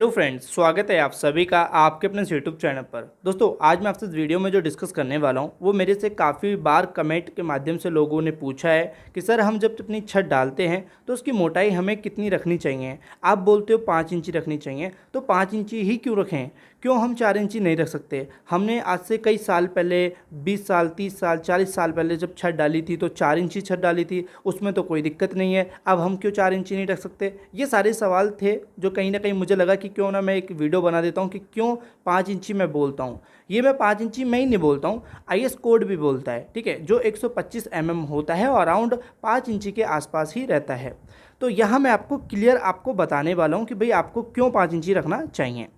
Hello friends, स्वागत है आप सभी का आपके अपने यूट्यूब चैनल पर। दोस्तों, आज मैं आपसे इस वीडियो में जो डिस्कस करने वाला हूं वो मेरे से काफ़ी बार कमेंट के माध्यम से लोगों ने पूछा है कि सर हम जब अपनी छत डालते हैं तो उसकी मोटाई हमें कितनी रखनी चाहिए। आप बोलते हो 5 इंची रखनी चाहिए, तो 5 इंची ही क्यों रखें, क्यों हम 4 इंची नहीं रख सकते। हमने आज से कई साल पहले 20 साल 30 साल 40 साल पहले जब छत डाली थी तो 4 इंची छत डाली थी, उसमें तो कोई दिक्कत नहीं है। अब हम क्यों 4 इंची नहीं रख सकते। ये सारे सवाल थे जो कहीं ना कहीं मुझे लगा कि क्यों ना मैं एक वीडियो बना देता हूँ कि क्यों 5 इंची मैं बोलता हूँ। ये मैं 5 इंची में ही नहीं बोलता हूँ, आईएस कोड भी बोलता है, ठीक है, जो 125 होता है और अराउंड 5 इंची के आसपास ही रहता है। तो यहाँ मैं आपको क्लियर आपको बताने वाला हूँ कि भाई आपको क्यों 5 इंची रखना चाहिए।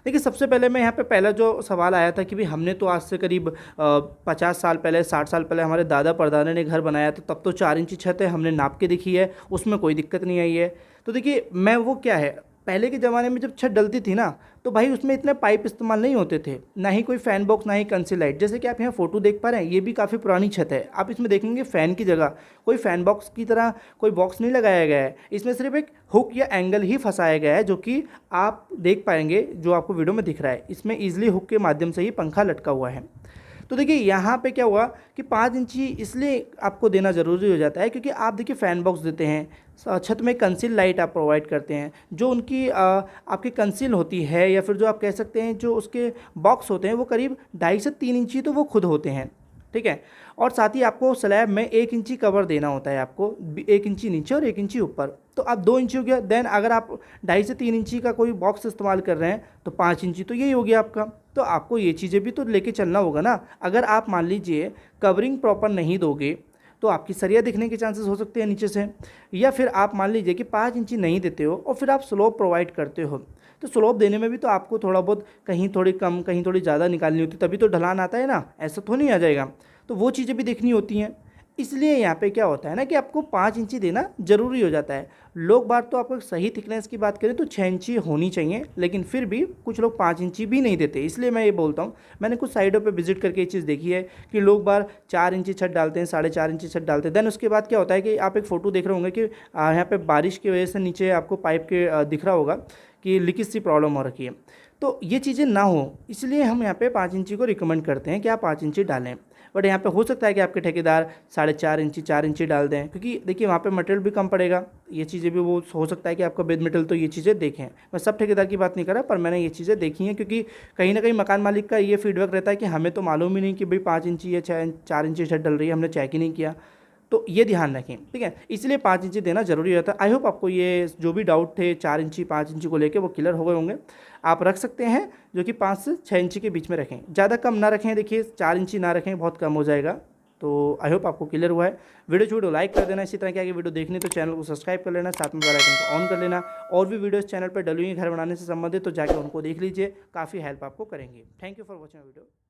देखिए, सबसे पहले मैं यहाँ पे पहला जो सवाल आया था कि भाई हमने तो आज से करीब 50 साल पहले 60 साल पहले हमारे दादा परदादा ने घर बनाया था, तब तो 4 इंची छत है, हमने नाप के देखी है, उसमें कोई दिक्कत नहीं आई है। तो देखिए, मैं वो क्या है, पहले के ज़माने में जब छत डलती थी ना तो भाई उसमें इतने पाइप इस्तेमाल नहीं होते थे, ना ही कोई फ़ैन बॉक्स ना ही कंसील लाइट। जैसे कि आप यहाँ फ़ोटो देख पा रहे हैं, ये भी काफ़ी पुरानी छत है। आप इसमें देखेंगे फ़ैन की जगह कोई फ़ैन बॉक्स की तरह कोई बॉक्स नहीं लगाया गया है, इसमें सिर्फ एक हुक या एंगल ही फंसाया गया है, जो कि आप देख पाएंगे जो आपको वीडियो में दिख रहा है। इसमें ईजिली हुक के माध्यम से ही पंखा लटका हुआ है। तो देखिए, यहाँ पे क्या हुआ कि 5 इंची इसलिए आपको देना ज़रूरी हो जाता है क्योंकि आप देखिए फ़ैन बॉक्स देते हैं, छत में कंसील लाइट आप प्रोवाइड करते हैं, जो उनकी आपकी कंसील होती है, या फिर जो आप कह सकते हैं जो उसके बॉक्स होते हैं वो करीब 2.5 से 3 इंची तो वो खुद होते हैं, ठीक है। और साथ ही आपको स्लैब में 1 इंची कवर देना होता है, आपको 1 इंची नीचे और 1 इंची ऊपर, तो अब 2 इंची हो गया। देन अगर आप 2.5 से 3 इंची का कोई बॉक्स इस्तेमाल कर रहे हैं तो 5 इंची तो यही हो गया आपका। तो आपको ये चीज़ें भी तो लेके चलना होगा ना। अगर आप मान लीजिए कवरिंग प्रॉपर नहीं दोगे तो आपकी सरिया दिखने के चांसेस हो सकते हैं नीचे से, या फिर आप मान लीजिए कि 5 इंची नहीं देते हो और फिर आप स्लोप प्रोवाइड करते हो, तो स्लोप देने में भी तो आपको थोड़ा बहुत कहीं थोड़ी कम कहीं थोड़ी ज़्यादा निकालनी होती है, तभी तो ढलान आता है ना, ऐसा तो नहीं आ जाएगा। तो वो चीज़ें भी देखनी होती हैं। इसलिए यहाँ पे क्या होता है ना कि आपको 5 इंची देना ज़रूरी हो जाता है। लोग बात तो आपको सही थिकनेस की बात करें तो 6 इंची होनी चाहिए, लेकिन फिर भी कुछ लोग 5 इंची भी नहीं देते। इसलिए मैं ये बोलता हूँ, मैंने कुछ साइडों पे विजिट करके ये चीज़ देखी है कि लोग बार 4 इंची छत डालते हैं, 4.5 इंची छत डालते हैं। देन उसके बाद क्या होता है कि आप एक फ़ोटो देख रहे होंगे कि यहाँ पे बारिश की वजह से नीचे आपको पाइप के दिख रहा होगा कि लीकेज सी प्रॉब्लम हो रखी है। तो ये चीज़ें ना हो, इसलिए हम यहाँ पे 5 इंची को रिकमेंड करते हैं कि आप 5 इंची डालें। बट यहाँ पे हो सकता है कि आपके ठेकेदार 4.5 इंची 4 इंची डाल दें, क्योंकि देखिए वहाँ पे मटेरियल भी कम पड़ेगा। ये चीज़ें भी वो हो सकता है कि आपका बेद मटेरियल, तो ये चीज़ें देखें। मैं सब ठेकेदार की बात नहीं कर रहा, पर मैंने ये चीज़ें देखी हैं, क्योंकि कहीं ना कहीं मकान मालिक का ये फीडबैक रहता है कि हमें तो मालूम ही नहीं कि भाई 5 इंची या 4 इंची छत डल रही है, हमने चेक ही नहीं किया। तो ये ध्यान रखें, ठीक है। इसलिए 5 इंची देना जरूरी रहता है। आई होप आपको ये जो भी डाउट थे 4 इंची 5 इंची को लेके वो क्लियर हो गए होंगे। आप रख सकते हैं जो कि 5 से 6 इंची के बीच में रखें, ज़्यादा कम ना रखें। देखिए 4 इंची ना रखें, बहुत कम हो जाएगा। तो आई होप आपको क्लियर हुआ है। वीडियो लाइक कर देना। इसी तरह की आगे वीडियो देखनी तो चैनल को सब्सक्राइब कर लेना, साथ में बेल आइकन को ऑन कर लेना। और भी वीडियोस चैनल पर डली हुई घर बनाने से संबंधित तो जाकर उनको देख लीजिए, काफ़ी हेल्प आपको करेंगे। Thank you for watching video.